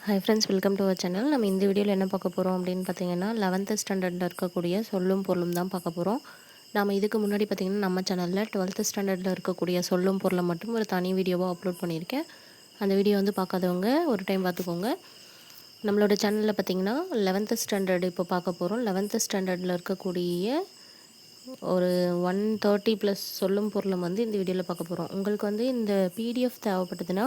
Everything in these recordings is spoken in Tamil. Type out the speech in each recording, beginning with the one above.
Hi friends, welcome to our channel. நம்ம இந்த வீடியோவில் என்ன பார்க்க போகிறோம் அப்படின்னு பார்த்தீங்கன்னா, 11th ஸ்டாண்டர்டில் இருக்கக்கூடிய சொல்லும் பொருளும் தான் பார்க்க போகிறோம். நம்ம இதுக்கு முன்னாடி பார்த்திங்கன்னா நம்ம சேனலில் 12th ஸ்டாண்டர்டில் இருக்கக்கூடிய சொல்லும் பொருளை மட்டும் ஒரு தனி வீடியோவாக அப்லோட் பண்ணியிருக்கேன். அந்த வீடியோ வந்து பார்க்காதவங்க ஒரு டைம் பார்த்துக்கோங்க. நம்மளோட சேனலில் பார்த்திங்கன்னா 11th ஸ்டாண்டர்டு இப்போ பார்க்க போகிறோம். 11th ஸ்டாண்டர்டில் இருக்கக்கூடிய ஒரு 130+ சொல்லும் பொருளும் வந்து இந்த வீடியோவில் பார்க்க போகிறோம். உங்களுக்கு வந்து இந்த PDF தேவைப்பட்டதுன்னா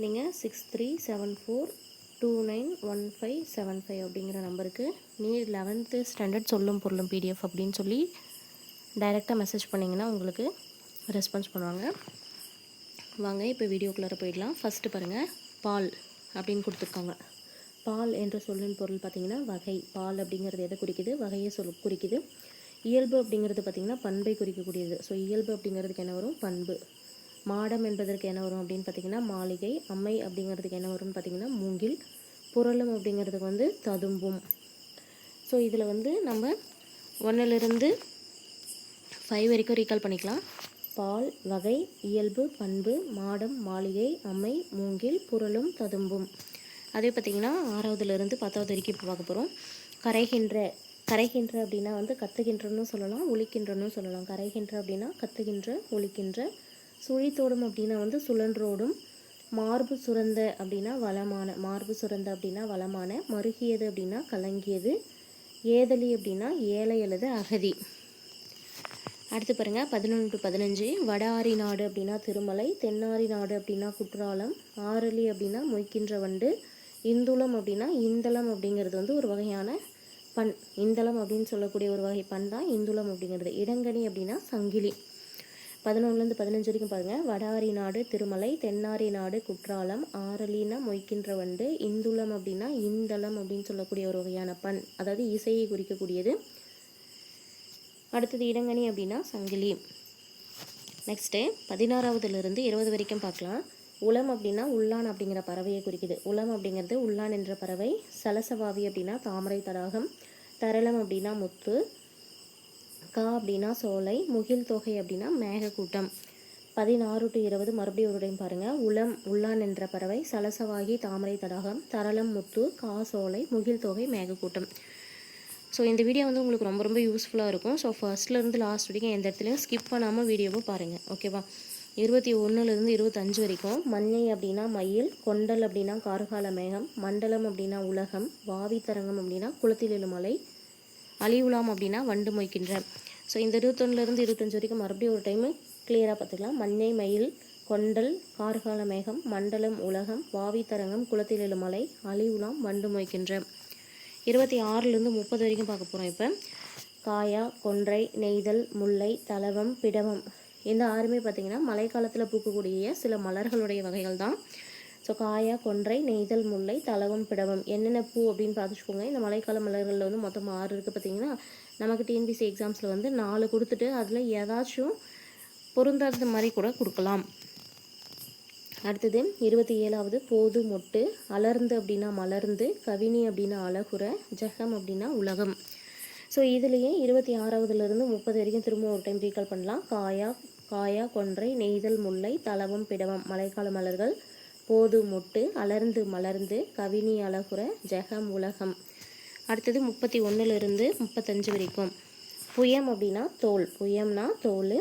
நீங்கள் 6374291575 அப்படிங்கிற நம்பருக்கு நீட் 11th ஸ்டாண்டர்ட் சொல்லும் பொருளும் PDF அப்படின்னு சொல்லி டைரெக்டாக மெசேஜ் பண்ணிங்கன்னா உங்களுக்கு ரெஸ்பான்ஸ் பண்ணுவாங்க. வாங்க இப்போ வீடியோக்குள்ளார போயிடலாம். ஃபஸ்ட்டு பாருங்கள், பால் அப்படின்னு கொடுத்துருக்காங்க. பால் என்ற சொல்லின் பொருள் பார்த்திங்கன்னா வகை. பால் அப்படிங்கிறது எதை குறிக்குது? வகையை குறிக்குது. இயல்பு அப்படிங்கிறது பார்த்திங்கன்னா பண்பை குறிக்கக்கூடியது. ஸோ இயல்பு அப்படிங்கிறதுக்கு என்ன வரும்? பண்பு. மாடம் என்பதற்கு என்ன வரும் அப்படின்னு பார்த்திங்கன்னா மாளிகை. அம்மை அப்படிங்கிறதுக்கு என்ன வரும்னு பார்த்திங்கன்னா மூங்கில். புரளும் அப்படிங்கிறதுக்கு வந்து ததும்பும். ஸோ இதில் வந்து நம்ம 1லிருந்து 5 வரைக்கும் ரீகால் பண்ணிக்கலாம். பால், வகை, இயல்பு, பண்பு, மாடம், மாளிகை, அம்மை, மூங்கில், புரளும், ததும்பும். அதே பார்த்திங்கன்னா 6வதுலேருந்து 10வது வரைக்கும் இப்போ பார்க்க போகிறோம். கரைகின்ற. கரைகின்ற அப்படின்னா வந்து கத்துகின்றன்னு சொல்லலாம், ஒலிக்கின்றன்னு சொல்லலாம். கரைகின்ற அப்படின்னா கத்துகின்ற, ஒலிக்கின்ற. சுழித்தோடும் அப்படின்னா வந்து சுழன்றோடும். மார்பு சுரந்த அப்படின்னா வளமான. மார்பு சுரந்த அப்படின்னா வளமான. மருகியது அப்படின்னா கலங்கியது. ஏதலி அப்படின்னா ஏழை அல்லது அகதி. அடுத்து பாருங்கள் 11 to 15. வட ஆரி நாடு அப்படின்னா திருமலை. தென்னாரி நாடு அப்படின்னா குற்றாலம். ஆரளி அப்படின்னா மொய்க்கின்ற வண்டு. இந்துளம் அப்படின்னா இந்தளம் அப்படிங்கிறது வந்து ஒரு வகையான பண். இந்தளம் அப்படின்னு சொல்லக்கூடிய ஒரு வகை பண் தான் இந்துளம் அப்படிங்கிறது. இடங்கனி அப்படின்னா சங்கிலி. 11லேருந்து 15 வரைக்கும் பாருங்கள். வடாரி நாடு திருமலை, தென்னாரி நாடு குற்றாலம், ஆரலினா மொய்க்கின்ற வண்டு, இந்துளம் அப்படின்னா இந்தளம் அப்படின்னு சொல்லக்கூடிய ஒரு வகையான பண், அதாவது இசையை குறிக்கக்கூடியது. அடுத்தது இடங்கனி அப்படின்னா சங்கிலி. நெக்ஸ்ட்டு 16வதுலேருந்து 20 வரைக்கும் பார்க்கலாம். உளம் அப்படின்னா உள்ளான் அப்படிங்கிற பறவையை குறிக்குது. உளம் அப்படிங்கிறது உள்ளான் என்ற பறவை. சலசவாவி அப்படின்னா தாமரை தடாகம். தரளம் அப்படின்னா முத்து. கா அப்படின்னா சோலை. முகில் தொகை அப்படின்னா மேகக்கூட்டம். 16 to 20 மறுபடியும் ஒரு டைம் பாருங்கள். உளம் உள்ளான் என்ற பறவை, சலசவாகி தாமரை தடாகம், தரளம் முத்து, கா சோலை, முகில் தொகை, மேகக்கூட்டம். ஸோ இந்த வீடியோ வந்து உங்களுக்கு ரொம்ப ரொம்ப யூஸ்ஃபுல்லாக இருக்கும். ஸோ ஃபர்ஸ்ட்லேருந்து லாஸ்ட் வரைக்கும் எந்த இடத்துலையும் ஸ்கிப் பண்ணாமல் வீடியோவை பாருங்கள், ஓகேவா? 21லேருந்து 25 வரைக்கும். மஞ்சை அப்படின்னா மயில். கொண்டல் அப்படின்னா கார்கால மேகம். மண்டலம் அப்படின்னா உலகம். வாவி தரங்கம் அப்படின்னா குளத்தில் எழுமலை. அழிவுலாம் அப்படின்னா வண்டு மொய்க்கின்ற. ஸோ இந்த 21லேருந்து 25 வரைக்கும் மறுபடியும் ஒரு டைமு கிளியராக பார்த்துக்கலாம். மஞ்சை மயில், கொண்டல், கார்கால மேகம், மண்டலம் உலகம், வாவி தரங்கம், குளத்தில் எழுமலை, அழிவுலாம் வண்டு மொய்க்கின்ற. 26லேருந்து 30 வரைக்கும் பார்க்க போகிறோம். இப்போ காயா, கொன்றை, நெய்தல், முல்லை, தலவம், பிடவம். இந்த 6மே பார்த்திங்கன்னா மழைக்காலத்தில் பூக்கக்கூடிய சில மலர்களுடைய வகைகள் தான். ஸோ காயா, கொன்றை, நெய்தல், முல்லை, தலவம், பிடவம். என்னென்ன பூ அப்படின்னு பார்த்துச்சுக்கோங்க. இந்த மழைக்கால மலர்களில் வந்து மொத்தம் 6 இருக்குது. பார்த்திங்கன்னா நமக்கு டிஎன்பிசி எக்ஸாம்ஸில் வந்து 4 கொடுத்துட்டு அதில் ஏதாச்சும் பொருந்தாத மாதிரி கூட கொடுக்கலாம். அடுத்தது 27வது போது மொட்டு. அலர்ந்து அப்படின்னா மலர்ந்து. கவினி அப்படின்னா அழகுற. ஜகம் அப்படின்னா உலகம். ஸோ இதுலேயே 26வதுலேருந்து 30 வரைக்கும் திரும்ப ஒரு டைம் ரீகால் பண்ணலாம். காயா, கொன்றை, நெய்தல், முல்லை, தலவம், பிடவம் மழைக்கால மலர்கள். போது மொட்டு, அலர்ந்து மலர்ந்து, கவினி அழகுற, ஜெகம் உலகம். அடுத்தது 31லேருந்து 35 வரைக்கும். புயம் அப்படின்னா தோல். புயம்னா தோல்.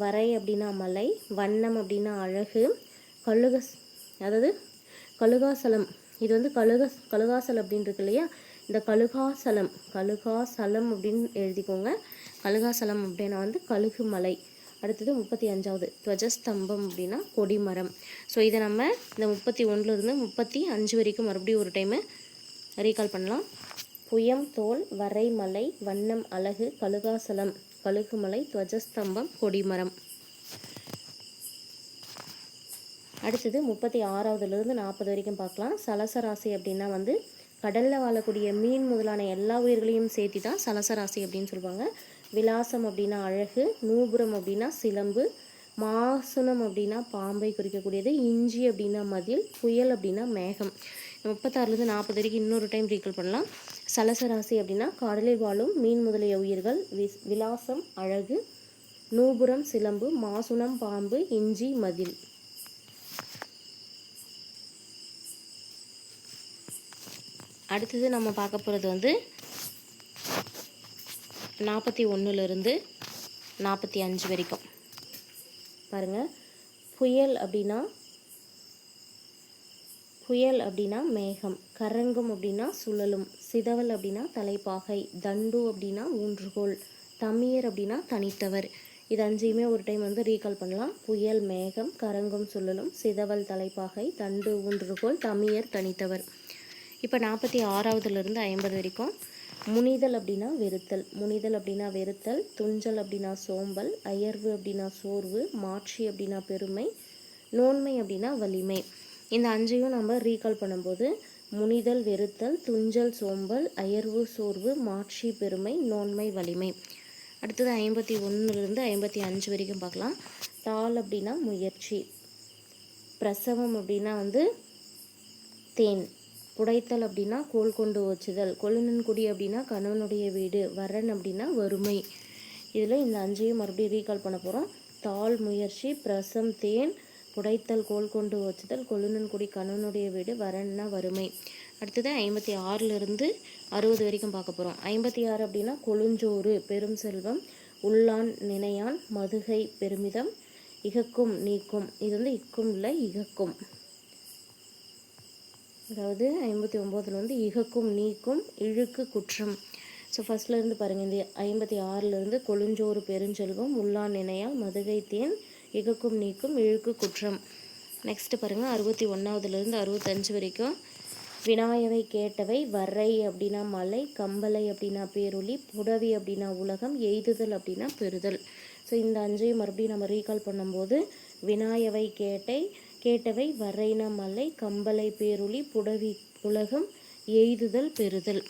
வரை அப்படின்னா மலை. வண்ணம் அப்படின்னா அழகு. அதாவது கழுகாசலம். இது வந்து கழுகாசலம் அப்படின்னு இருக்கு இல்லையா, இந்த கழுகாசலம் அப்படின்னு எழுதிக்கோங்க. கழுகாசலம் அப்படின்னா வந்து கழுகு மலை. அடுத்தது 35வது துவஜஸ்தம்பம் அப்படின்னா கொடிமரம். ஸோ இதை நம்ம இந்த 31லேருந்து 35 வரைக்கும் மறுபடியும் ஒரு டைமு ரீகால் பண்ணலாம். புயம் தோல், வரை மலை, வண்ணம் அழகு, கழுகாசலம், கழுகுமலை, துவஜஸ்தம்பம், கொடிமரம். அடுத்தது 36வதுலேருந்து 40 வரைக்கும் பார்க்கலாம். சலசராசி அப்படின்னா வந்து கடலில் வாழக்கூடிய மீன் முதலான எல்லா உயிர்களையும் சேர்த்தி தான் சலசராசி அப்படின்னு சொல்லுவாங்க. விலாசம் அப்படின்னா அழகு. நூபுரம் அப்படின்னா சிலம்பு. மாசுனம் அப்படின்னா பாம்பை குறிக்கக்கூடியது. இஞ்சி அப்படின்னா மதில். புயல் அப்படின்னா மேகம். 36லேருந்து 40 வரைக்கும் இன்னொரு டைம் ரீகால் பண்ணலாம். சலசராசி அப்படின்னா கடலில் வாழும் மீன் முதலிய உயிர்கள். விலாசம் அழகு. நூபுரம் சிலம்பு. மாசுனம் பாம்பு. இஞ்சி மதில். அடுத்தது நம்ம பார்க்க போகிறது வந்து 41லிருந்து 45 வரைக்கும் பாருங்கள். புயல் அப்படின்னா மேகம், கரங்கும் அப்படின்னா சுழலும், சிதவல் அப்படின்னா தலைப்பாகை, தண்டு அப்படின்னா ஊன்றுகோல், தமியர் அப்படின்னா தனித்தவர். இது 5யுமே ஒரு டைம் வந்து ரீகால் பண்ணலாம். புயல், மேகம், கரங்கும் சுழலும், சிதவல் தலைப்பாகை, தண்டு ஊன்றுகோல், தமியர் தனித்தவர். இப்போ 46லிருந்து 50 வரைக்கும் முனிதல் அப்படின்னா வெறுத்தல், துஞ்சல் அப்படின்னா சோம்பல், அயர்வு அப்படின்னா சோர்வு, மாட்சி அப்படின்னா பெருமை, நோன்மை அப்படின்னா வலிமை. இந்த 5யும் நம்ம ரீகால் பண்ணும்போது முனிதல் வெறுத்தல், துஞ்சல் சோம்பல், அயர்வு சோர்வு, மாட்சி பெருமை, நோன்மை வலிமை. அடுத்தது 51லிருந்து 55 வரைக்கும் பார்க்கலாம். தாள் அப்படின்னா முயற்சி, பிரசவம் அப்படின்னா வந்து தேன், புடைத்தல் அப்படின்னா கோல் கொண்டு ஓச்சுதல், கொழுநன்குடி அப்படின்னா கணவனுடைய வீடு, வரன் அப்படின்னா வறுமை. இதில் இந்த 5யும் மறுபடியும் ரீகால் பண்ண போகிறோம். தாள் முயற்சி, பிரசம் தேன், புடைத்தல் கோல் கொண்டு ஓச்சுதல், கொழுநன்குடி கணவனுடைய வீடு, வரன்னா வறுமை. அடுத்தது 56லிருந்து 60 வரைக்கும் பார்க்க போகிறோம். 56 அப்படின்னா கொழுஞ்சோறு பெரும் செல்வம், உள்ளான் நினையான், மதுகை பெருமிதம், இகக்கும் நீக்கும். இது வந்து இக்கும் இல்லை இகக்கும். அதாவது 59 வந்து இகக்கும் நீக்கும், இழுக்கு குற்றம். ஸோ ஃபஸ்ட்லேருந்து பாருங்கள். இந்த 56லிருந்து கொழுஞ்சோறு பெருஞ்செல்வம், உள்ளான் நினையால், மதுகை தேன், இகக்கும் நீக்கும், இழுக்கு குற்றம். நெக்ஸ்ட்டு பாருங்கள். 61லிருந்து 65 வரைக்கும் வினாயவை கேட்டவை, வர்றை அப்படின்னா மலை, கம்பலை அப்படின்னா பேரொளி, புடவி அப்படின்னா உலகம், எய்துதல் அப்படின்னா பெறுதல். ஸோ இந்த 5யும் மறுபடியும் நம்ம ரீகால் பண்ணும்போது வினாயவை கேட்டவை, வர்றைனா மலை, கம்பலை பேரொளி, புடவி உலகம், எய்துதல் பெறுதல்.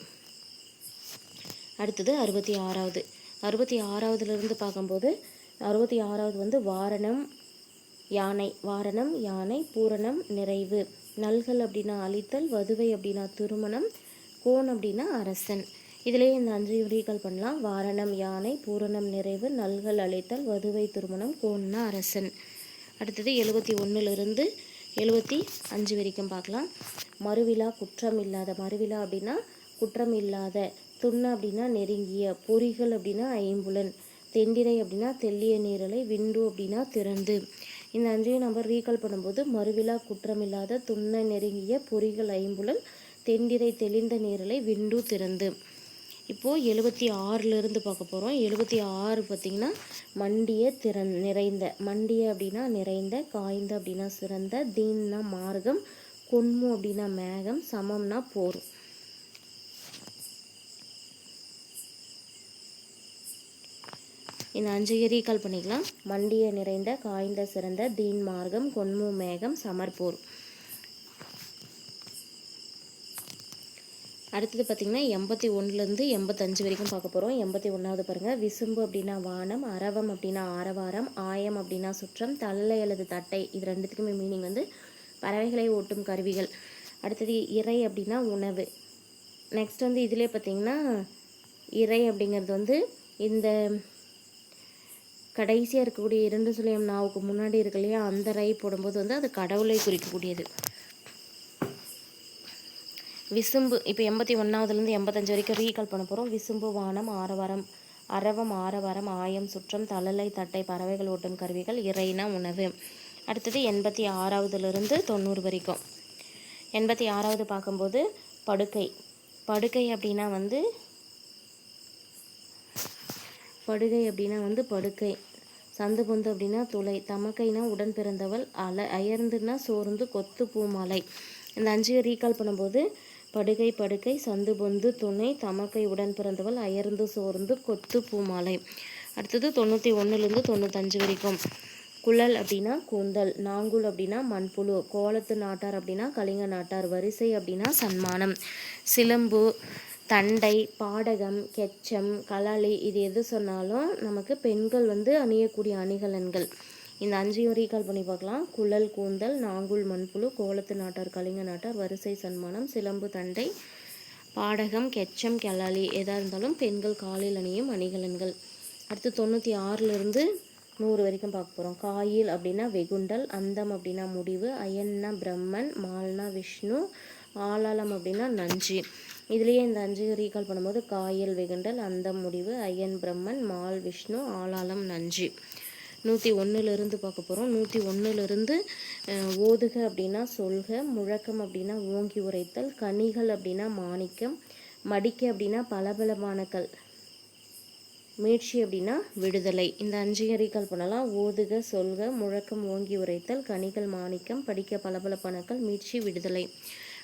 அடுத்தது 66லிருந்து பார்க்கும்போது 66வது வந்து வாரணம் யானை, பூரணம் நிறைவு, நல்கல் அப்படின்னா அழித்தல், வதுவை அப்படின்னா திருமணம், கோன் அப்படின்னா அரசன். இதிலேயே இந்த 5யும் ரீகால் பண்ணலாம். வாரணம் யானை, பூரணம் நிறைவு, நல்கல் அழித்தல், வதுவை திருமணம், கோன்னா அரசன். அடுத்தது 71லிருந்து 75 வரைக்கும் பார்க்கலாம். மறுவிழா குற்றம் இல்லாத, மறுவிழா அப்படின்னா குற்றம் இல்லாத, துண்ண அப்படின்னா நெருங்கிய, பொறிகள் அப்படின்னா ஐம்புலன், தெண்டிரை அப்படின்னா தெல்லிய நீரலை, விண்டு அப்படின்னா திறந்து. இந்த 5யும் நம்ம ரீகால் பண்ணும்போது மறுவிழா குற்றமில்லாத, துண்ண நெருங்கிய, பொறிகள் ஐம்புலன், தெண்டிரை தெளிந்த நீரலை, விண்டு திறந்து. இப்போது 76லிருந்து பார்க்க போகிறோம். 76 பார்த்திங்கன்னா மண்டிய நிறைந்த, மண்டிய அப்படின்னா நிறைந்த, காய்ந்த அப்படின்னா சிறந்த, தீன்னா மார்க்கம், கொன்மு அப்படின்னா மேகம், சமம்னா போர். இந்த 5யும் ரீகால் பண்ணிக்கலாம். மண்டிய நிறைந்த, காய்ந்த சிறந்த, தீன் மார்க்கம், கொன்மு மேகம், சமர்போர். அடுத்தது பார்த்திங்கன்னா 81லேருந்து 85 வரைக்கும் பார்க்க போகிறோம். 81வது பாருங்கள். விசும்பு அப்படின்னா வானம், அரவம் அப்படின்னா ஆரவாரம், ஆயம் அப்படின்னா சுற்றம், தள்ளை அல்லது தட்டை. இது ரெண்டுத்துக்குமே மீனிங் வந்து பறவைகளை ஓட்டும் கருவிகள். அடுத்தது இறை அப்படின்னா உணவு. நெக்ஸ்ட் வந்து இதிலே பார்த்திங்கன்னா இறை அப்படிங்கிறது வந்து இந்த கடைசியாக இருக்கக்கூடிய 2 சுழியம் நாவுக்கு முன்னாடி இருக்கு இல்லையா, அந்த ரை போடும்போது வந்து அது கடவுளை குறிக்கக்கூடியது. விசும்பு இப்போ 81லேருந்து 85 வரைக்கும் ரீகால் பண்ண போகிறோம். விசும்பு வானம், ஆரவாரம், அரவம் ஆரவாரம், ஆயம் சுற்றம், தழலை தட்டை, பறவைகள் ஓட்டும் கருவிகள், இறைனா உணவு. அடுத்தது 86லிருந்து 90 வரைக்கும். 86வது பார்க்கும்போது படுக்கை. படுக்கை அப்படின்னா வந்து படுக்கை, சந்து பொந்து அப்படின்னா துளை, தமக்கைனா உடன் பிறந்தவள், அயர்ந்துன்னா சோர்ந்து, கொத்து பூமாலை. இந்த 5யும் ரீகால் பண்ணும்போது படுக்கை, சந்து பொந்து துணை, தமக்கை உடன் பிறந்தவள், அயர்ந்து சோர்ந்து, கொத்து பூமாலை. அடுத்தது 91லேருந்து 95 வரைக்கும். குழல் அப்படின்னா கூந்தல், நாங்குல் அப்படின்னா மண்புழு, கோலத்து நாட்டார் அப்படின்னா கலிங்க நாட்டார், வரிசை அப்படின்னா சன்மானம், சிலம்பு, தண்டை, பாடகம், கெச்சம், கலாளி, இது எது சொன்னாலும் நமக்கு பெண்கள் வந்து அணியக்கூடிய அணிகலன்கள். இந்த 5யும் ரீகால் பண்ணி பார்க்கலாம். குழல் கூந்தல், நாங்குல் மண்புழு, கோலத்து நாட்டார் கலிங்க நாட்டார், வரிசை சன்மானம், சிலம்பு, தண்டை, பாடகம், கெச்சம், கலாளி, எதாக இருந்தாலும் பெண்கள் காலில் அணியும் அணிகலன்கள். அடுத்து 96லிருந்து 100 வரைக்கும் பார்க்க போகிறோம். காயில் அப்படின்னா வெகுண்டல், அந்தம் அப்படின்னா முடிவு, அயன்னா பிரம்மன், மால்னா விஷ்ணு, ஆளாளம் அப்படின்னா நஞ்சு. இதுலேயே இந்த 5 ரீகால் பண்ணும்போது காயல் வெகுண்டல் அந்தம் முடிவு ஐயன் பிரம்மன் மால் விஷ்ணு ஆளாளம் நஞ்சு. 101லிருந்து பார்க்க போகிறோம். 101லிருந்து ஓதுக அப்படின்னா சொல்க, முழக்கம் அப்படின்னா ஓங்கி உரைத்தல், கனிகள் அப்படின்னா மாணிக்கம், மடிக்க அப்படின்னா பலபலமான கல், மீட்சி அப்படின்னா விடுதலை. இந்த 5 ரீகால் பண்ணலாம். ஓதுக, சொல்க, முழக்கம், ஓங்கி உரைத்தல், கனிகள், மாணிக்கம், படிக்க பலபலப்பணக்கள், மீட்சி, விடுதலை.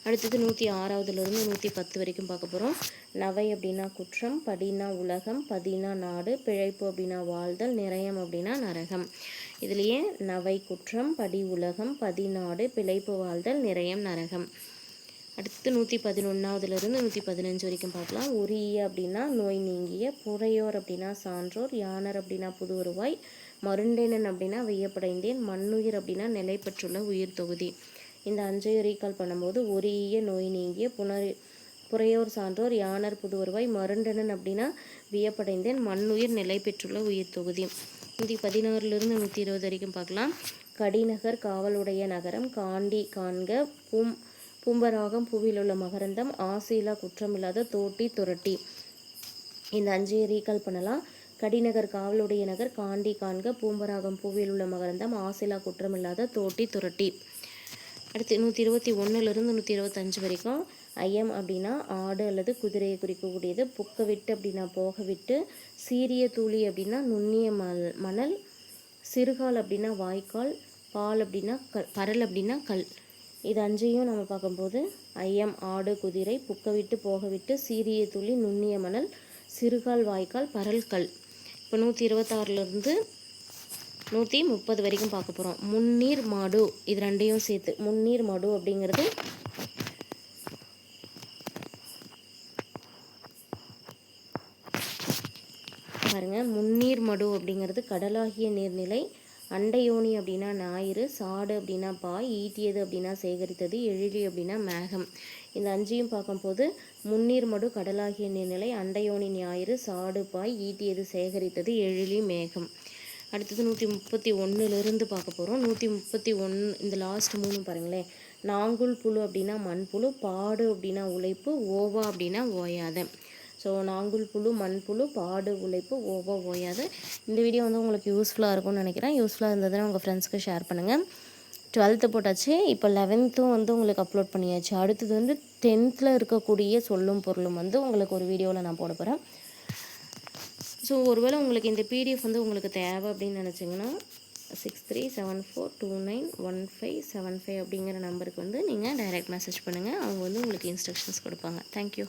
அடுத்தது 106லிருந்து 110 வரைக்கும் பார்க்க போகிறோம். நவை அப்படின்னா குற்றம், படினா உலகம், பதினா நாடு, பிழைப்பு அப்படின்னா வாழ்தல், நிரயம் அப்படின்னா நரகம். இதுலேயே நவை குற்றம், படி உலகம், பதிநாடு, பிழைப்பு வாழ்தல், நிரயம் நரகம். அடுத்து 111லிருந்து 115 வரைக்கும் பார்க்கலாம். உரிய அப்படின்னா நோய் நீங்கிய, புறையோர் அப்படின்னா சான்றோர், யானர் அப்படின்னா புது உருவாய், மருண்டேனன் அப்படின்னா வியப்படைந்தேன், மண்ணுயிர் அப்படின்னா நிலை பெற்றுள்ள உயிர் தொகுதி. இந்த 5 ரீகால் பண்ணும்போது உரிய நோய் நீங்கிய, புறையோர் சான்றோர், யானர் புது உருவாய், மருண்டனன் அப்படின்னா வியப்படைந்தேன், மண்ணுயிர் நிலை பெற்றுள்ள உயிர் தொகுதி. 116லிருந்து 120 வரைக்கும் பார்க்கலாம். கடிநகர் காவலுடைய நகரம், காண்டி காண்க, பூம்பராகம் பூவில் உள்ள மகரந்தம், ஆசீலா குற்றமில்லாத தோட்டி துரட்டி. இந்த 5 ரீகால் பண்ணலாம். கடிநகர் காவலுடைய நகர், காண்டி காண்க, பூம்பராகம் பூவில் உள்ள மகரந்தம், ஆசீலா குற்றமில்லாத தோட்டி துரட்டி. அடுத்து 121லிருந்து 125 வரைக்கும். ஐயம் அப்படின்னா ஆடு அல்லது குதிரையை குறிக்கக்கூடியது, புக்க விட்டு அப்படின்னா போக விட்டு, சீரிய தூளி அப்படின்னா நுண்ணிய மணல், சிறுகால் அப்படின்னா வாய்க்கால், பால் அப்படின்னா பரல் அப்படின்னா கல். இது 5ஐயும் நம்ம பார்க்கும்போது ஐயம் ஆடு குதிரை, புக்க விட்டு போக விட்டு, சீரிய துளி, நுண்ணிய மணல், சிறுகால் வாய்க்கால், பரல் கல். இப்போ 126லிருந்து 130 வரைக்கும் பார்க்க போகிறோம். முன்னீர் மடு, இது 2ஐயும் சேர்த்து. முன்னீர் மடு அப்படிங்கிறது பாருங்க, முன்னீர் மடு அப்படிங்கிறது கடலாகிய நீர்நிலை, அண்டையோனி அப்படின்னா ஞாயிறு, சாடு அப்படின்னா பாய், ஈட்டியது அப்படின்னா சேகரித்தது, எழிலி அப்படின்னா மேகம். இந்த 5ஐயும் பார்க்கும்போது முன்னீர் மடு கடலாகிய நீர்நிலை, அண்டையோனி ஞாயிறு, சாடு பாய், ஈட்டியது சேகரித்தது, எழிலி மேகம். அடுத்தது 131லிருந்து பார்க்க போகிறோம். 131 இந்த லாஸ்ட் 3 பாருங்களேன். நாங்குள் புழு அப்படின்னா மண்புழு, பாடு அப்படின்னா உழைப்பு, ஓவா அப்படின்னா ஓயாத. ஸோ நாங்குள் புழு, மண்புழு, பாடு, உழைப்பு, ஓவா, ஓயாத. இந்த வீடியோ வந்து உங்களுக்கு யூஸ்ஃபுல்லாக இருக்கும்னு நினைக்கிறேன். யூஸ்ஃபுல்லாக இருந்ததுன்னா உங்கள் ஃப்ரெண்ட்ஸ்க்கு ஷேர் பண்ணுங்கள். 12th போட்டாச்சு. இப்போ 11th வந்து உங்களுக்கு அப்லோட் பண்ணியாச்சு. அடுத்தது வந்து 10th இருக்கக்கூடிய சொல்லும் பொருளும் வந்து உங்களுக்கு ஒரு வீடியோவில் நான் போட போகிறேன். ஸோ ஒருவேளை உங்களுக்கு இந்த பிடிஎஃப் வந்து உங்களுக்கு தேவை அப்படின்னு நினச்சிங்கன்னா 6374291575 அப்படிங்கிற நம்பருக்கு வந்து நீங்கள் டைரெக்ட் மெசேஜ் பண்ணுங்கள். அவங்க வந்து உங்களுக்கு இன்ஸ்ட்ரக்ஷன்ஸ் கொடுப்பாங்க. தேங்க்யூ.